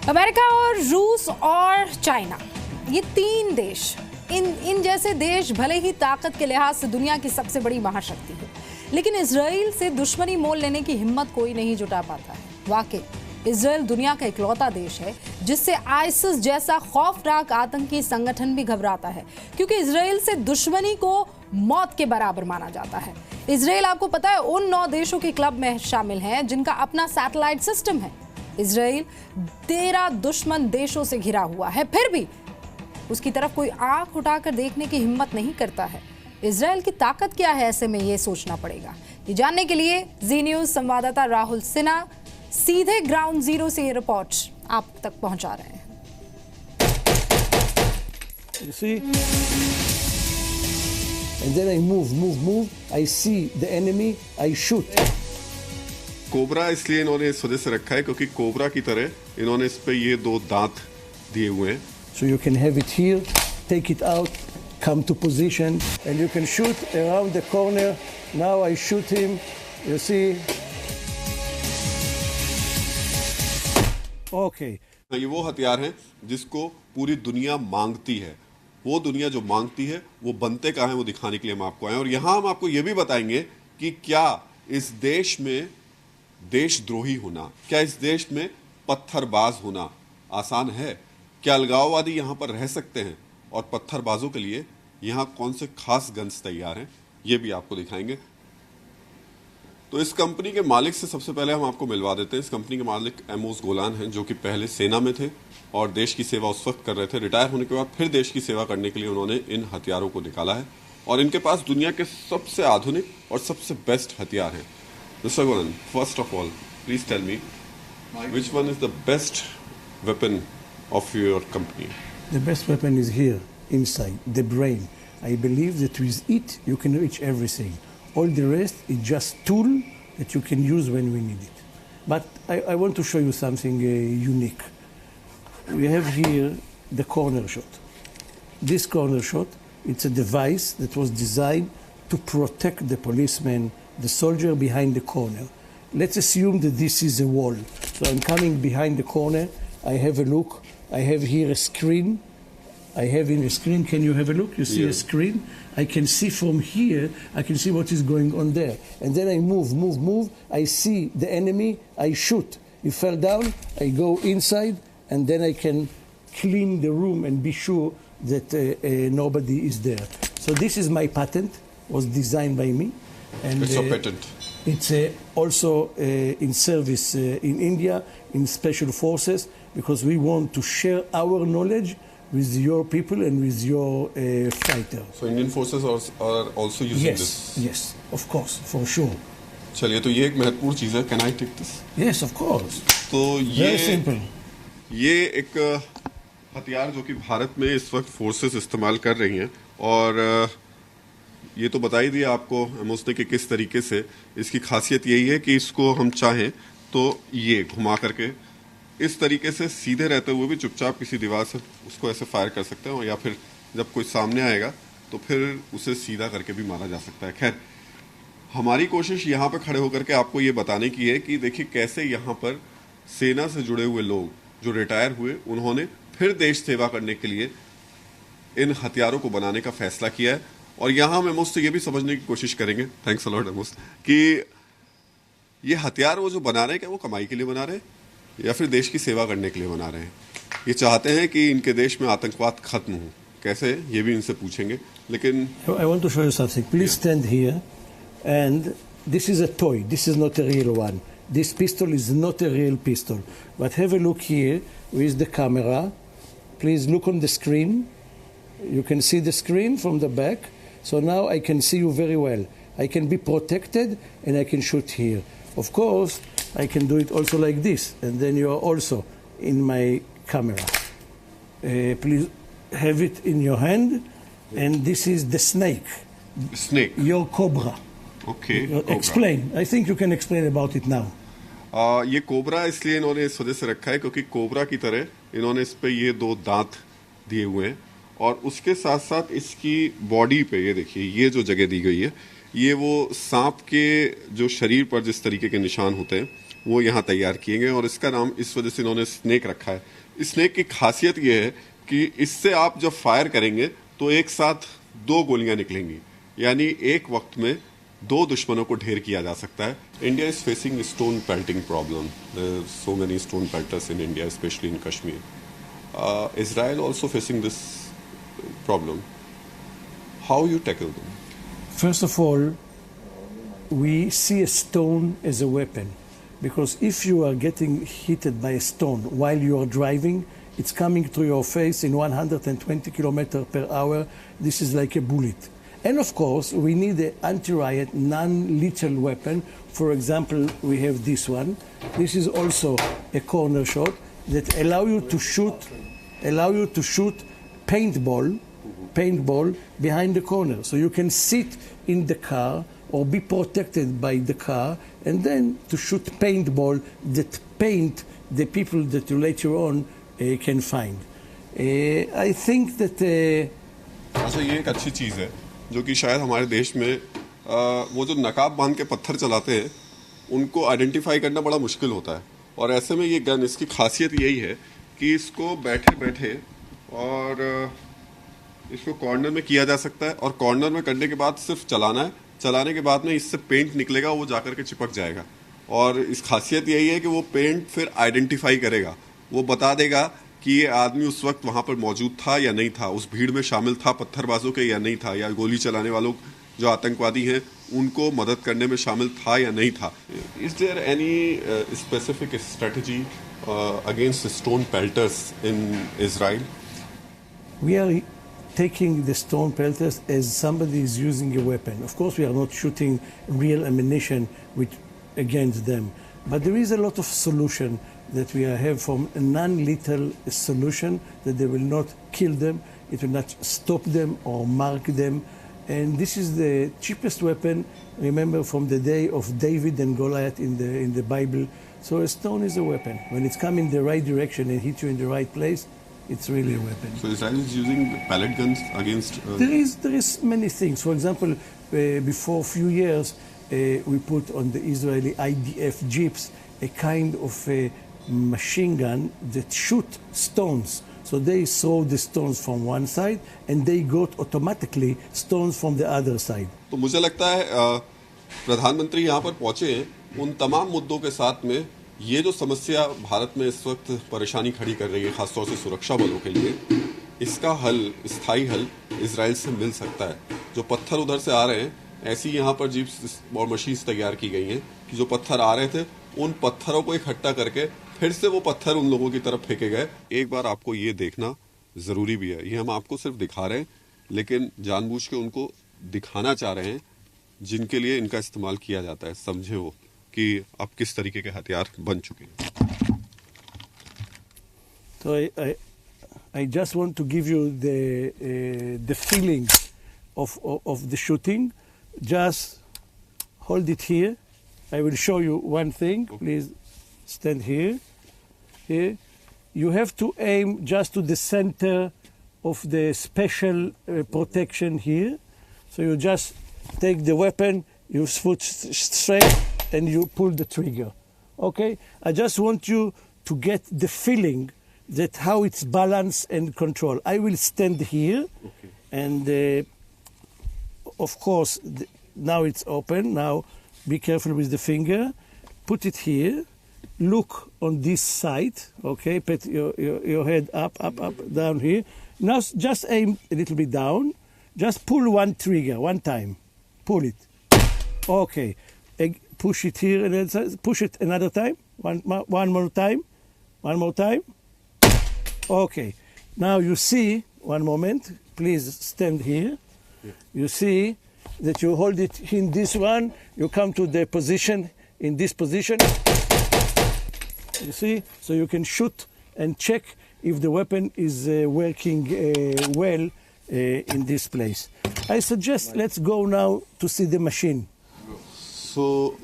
America और रूस और चाइना, ये तीन देश, इन जैसे देश भले ही ताकत के लिहाज से दुनिया की सबसे बड़ी महाशक्ति है, लेकिन इजराइल से दुश्मनी मोल लेने की हिम्मत कोई नहीं जुटा पाता है। वाकई इजराइल दुनिया का इकलौता देश है जिससे आइसिस जैसा खौफनाक आतंकी संगठन भी घबराता है, क्योंकि इजराइल से दुश्मनी को मौत के बराबर माना जाता है। इजराइल, आपको पता है, उन 9 देशों के क्लब में शामिल है जिनका अपना सैटेलाइट सिस्टम है। इजराइल 13 दुश्मन देशों से घिरा हुआ है, फिर भी उसकी तरफ कोई आंख उठाकर देखने की हिम्मत नहीं करता है। इजराइल की ताकत क्या है, ऐसे में ये सोचना पड़ेगा। ये जानने के लिए जी न्यूज संवाददाता राहुल सिन्हा सीधे ग्राउंड जीरो से ये रिपोर्ट आप तक पहुंचा रहे हैं। You see? And then I move. I see the enemy, I shoot. Cobra इसलिए इन्होंने इस वजह से रखा है क्योंकि कोबरा की तरह इन्होंने इस पे ये 2 दांत दिए हुए हैं। So you can have it here, take it out, come to position, and you can shoot around the corner. Now I shoot him, you see? Okay. ये वो हथियार हैं जिसको पूरी दुनिया मांगती है। वो दुनिया जो मांगती है वो बनते कहाँ हैं, वो दिखाने के लिए हम आपको आए। और यहाँ हम आपको ये भी बताएंगे कि क्या इस देश में देशद्रोही होना, क्या इस देश में पत्थरबाज होना आसान है? क्या अलगाववादी यहाँ पर रह सकते हैं? और पत्थरबाजों के लिए यहाँ कौन से खास गन्स तैयार हैं, ये भी आपको दिखाएंगे। तो इस कंपनी के मालिक से सबसे पहले हम आपको मिलवा देते हैं। इस कंपनी के मालिक एमोस गोलान हैं, जो कि पहले सेना में थे और देश की सेवा उस वक्त कर रहे थे। रिटायर होने के बाद फिर देश की सेवा करने के लिए उन्होंने इन हथियारों को निकाला है और इनके पास दुनिया के सबसे आधुनिक और सबसे बेस्ट हथियार हैं। Mr. Golan, first of all, please tell me, which one is the best weapon of your company? The best weapon is here, inside, the brain. I believe that with it, you can reach everything. All the rest is just tool that you can use when we need it. But I want to show you something unique. We have here the corner shot. This corner shot, it's a device that was designed to protect the policeman, the soldier behind the corner. Let's assume that this is a wall. So I'm coming behind the corner. I have a look. I have here a screen. I have in a screen. Can you have a look? You see a screen? I can see from here. I can see what is going on there. And then I move. I see the enemy. I shoot. He fell down. I go inside, and then I can clean the room and be sure that nobody is there. So this is my patent. Was designed by me. And it's a patent. It's also in service in India, in special forces, because we want to share our knowledge with your people and with your fighters. So Indian forces are also using this? Yes, of course, for sure. चलिए, तो ये एक महत्वपूर्ण चीज़ है। Can I take this? Yes, of course. तो Very simple. ये एक हथियार जो कि भारत में इस वक्त फोर्सेस इस्तेमाल कर रही हैं, और ये तो बता ही दिया आपको एमोस ने कि किस तरीके से इसकी खासियत यही है कि इसको हम चाहें तो ये घुमा करके इस तरीके से सीधे रहते हुए भी चुपचाप किसी दीवार से उसको ऐसे फायर कर सकते हैं, या फिर जब कोई सामने आएगा तो फिर उसे सीधा करके भी मारा जा सकता है। खैर, हमारी कोशिश यहाँ पर खड़े होकर के आपको ये बताने की है कि देखिए कैसे यहाँ पर सेना से जुड़े हुए लोग जो रिटायर हुए, उन्होंने फिर देश सेवा करने के लिए इन हथियारों को बनाने का फैसला किया है। और यहाँ हम एमोस से ये भी समझने की कोशिश करेंगे, थैंक्स अ लॉट एमोस, कि ये हथियार वो जो बना रहे हैं, क्या वो कमाई के लिए बना रहे हैं या फिर देश की सेवा करने के लिए बना रहे हैं? ये चाहते हैं कि इनके देश में आतंकवाद खत्म हो। कैसे, ये भी इनसे पूछेंगे। लेकिन I want to show you something. Please stand here. And this is a toy. This is not a real one. This pistol is not a real pistol. But have a look here with the camera. Please look on the screen. You can see the screen from the back. So now I can see you very well. I can be protected and I can shoot here. Of course, I can do it also like this. And then you are also in my camera. Please have it in your hand. And this is the snake. snake. Your cobra. Okay. Explain. I think you can explain about it now. ये cobra इसलिए इन्होंने इस वजह से रखा है क्योंकि cobra की तरह इन्होंने इस पे ये 2 दांत दिए हुए हैं, और उसके साथ साथ इसकी बॉडी पे ये देखिए, ये जो जगह दी गई है, ये वो सांप के जो शरीर पर जिस तरीके के निशान होते हैं वो यहाँ तैयार किए गए, और इसका नाम इस वजह से इन्होंने स्नेक रखा है। इस स्नेक की खासियत ये है कि इससे आप जब फायर करेंगे तो एक साथ 2 गोलियां निकलेंगी, यानी एक वक्त में 2 दुश्मनों को ढेर किया जा सकता है। India is facing stone pelting problem, so many stone pelters in India, specially in Kashmir. Israel also facing this problem. How you tackle them? First of all, we see a stone as a weapon, because if you are getting hit by a stone while you are driving, it's coming to your face in 120 kilometers per hour. This is like a bullet. And of course, we need an anti-riot, non-lethal weapon. For example, we have this one. This is also a corner shot that allow you to shoot paintball behind the corner. So you can sit in the car or be protected by the car, and then to shoot paintball that paint the people that you later on can find. I think that अच्छा, ये एक अच्छी चीज़ है जो कि शायद हमारे देश में वो जो नकाब बांध के पत्थर चलाते हैं उनको आइडेंटिफाई करना बड़ा मुश्किल होता है, और ऐसे में ये गन, इसकी खासियत यही है कि इसको बैठे बैठे और इसको कॉर्नर में किया जा सकता है, और कॉर्नर में करने के बाद सिर्फ चलाना है, चलाने के बाद में इससे पेंट निकलेगा, वो जाकर के चिपक जाएगा। और इस खासियत यही है कि वो पेंट फिर आइडेंटिफाई करेगा, वो बता देगा कि ये आदमी उस वक्त वहाँ पर मौजूद था या नहीं था, उस भीड़ में शामिल था पत्थरबाजों के या नहीं था, या गोली चलाने वालों जो आतंकवादी हैं उनको मदद करने में शामिल था या नहीं था। Is there any specific strategy against stone pelters in Israel? we are taking the stone pelters as somebody is using a weapon. Of course, we are not shooting real ammunition against them, but there is a lot of solution that we have from a non-lethal solution that they will not kill them, it will not stop them or mark them, and this is the cheapest weapon. Remember from the day of David and Goliath in the Bible. So a stone is a weapon. When it's come in the right direction and hit you in the right place, it's really a weapon. So Israel is using pellet guns against... There is many things. For example, before a few years, we put on the Israeli IDF jeeps a kind of a machine gun that shoot stones. So they throw the stones from one side and they got automatically stones from the other side. तो मुझे लगता है प्रधानमंत्री यहाँ पर पहुंचे हैं उन तमाम मुद्दों के साथ में। ये जो समस्या भारत में इस वक्त परेशानी खड़ी कर रही है, खासतौर से सुरक्षा बलों के लिए, इसका हल, स्थायी हल इजराइल से मिल सकता है। जो पत्थर उधर से आ रहे हैं, ऐसी यहाँ पर जीप्स और मशीन्स तैयार की गई हैं कि जो पत्थर आ रहे थे उन पत्थरों को इकट्ठा करके फिर से वो पत्थर उन लोगों की तरफ फेंके गए। एक बार आपको ये देखना ज़रूरी भी है, ये हम आपको सिर्फ दिखा रहे हैं, लेकिन जानबूझ के उनको दिखाना चाह रहे हैं जिनके लिए इनका इस्तेमाल किया जाता है। समझे वो कि अब किस तरीके के हथियार बन चुके हैं। So I just want to give you the feeling of the shooting. Just hold it here. I will show you one thing. Okay. Please stand here. Here. You have to aim just to the center of the special protection here. So you just take the weapon, you foot straight, and you pull the trigger. Okay? I just want you to get the feeling that how it's balanced and control. I will stand here, okay. And of course, now it's open. Now be careful with the finger. Put it here. Look on this side, okay? Put your head up, down here. Now just aim a little bit down. Just pull one trigger, one time. Pull it. Okay. Push it here, and then push it another time. One more time. One more time. Okay. Now you see, one moment, please stand here. Yeah. You see that you hold it in this one, you come to the position, in this position. You see? So you can shoot and check if the weapon is working well in this place. I suggest let's go now to see the machine. So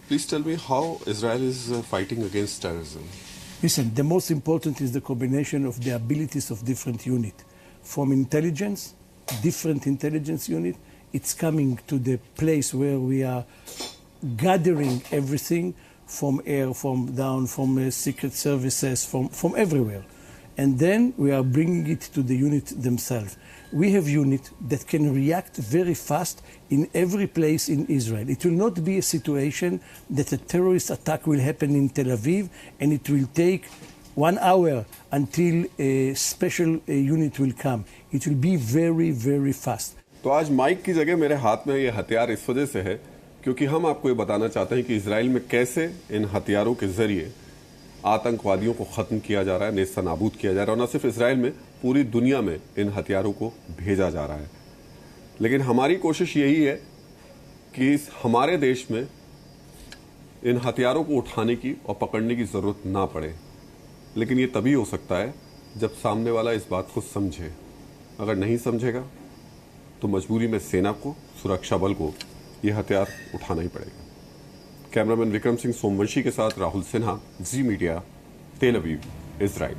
please tell me how Israel is fighting against terrorism. Listen, the most important is the combination of the abilities of different units. From intelligence, different intelligence unit, it's coming to the place where we are gathering everything from air, from down, from secret services, from everywhere. And then we are bringing it to the unit themselves. We have unit that can react very fast in every place in Israel. It will not be a situation that a terrorist attack will happen in Tel Aviv and it will take 1 hour until a special unit will come. It will be very, very fast. तो आज mic की जगह मेरे हाथ में ये हथियार इस वजह से है क्योंकि हम आपको ये बताना चाहते हैं कि इजराइल में कैसे इन हथियारों के जरिए आतंकवादियों को खत्म किया जा रहा है, नेस्त नाबूद किया जा रहा है। और न सिर्फ इजराइल में, पूरी दुनिया में इन हथियारों को भेजा जा रहा है। लेकिन हमारी कोशिश यही है कि हमारे देश में इन हथियारों को उठाने की और पकड़ने की जरूरत ना पड़े। लेकिन ये तभी हो सकता है जब सामने वाला इस बात को समझे। अगर नहीं समझेगा तो मजबूरी में सेना को, सुरक्षा बल को ये हथियार उठाना ही पड़ेगा। कैमरामैन विक्रम सिंह सोमवंशी के साथ राहुल सिन्हा, जी मीडिया, तेल अवीव, इजराइल।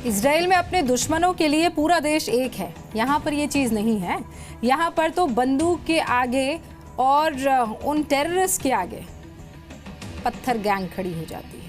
इजराइल में अपने दुश्मनों के लिए पूरा देश एक है। यहाँ पर ये चीज़ नहीं है। यहाँ पर तो बंदूक के आगे और उन टेररिस्ट के आगे पत्थर गैंग खड़ी हो जाती है।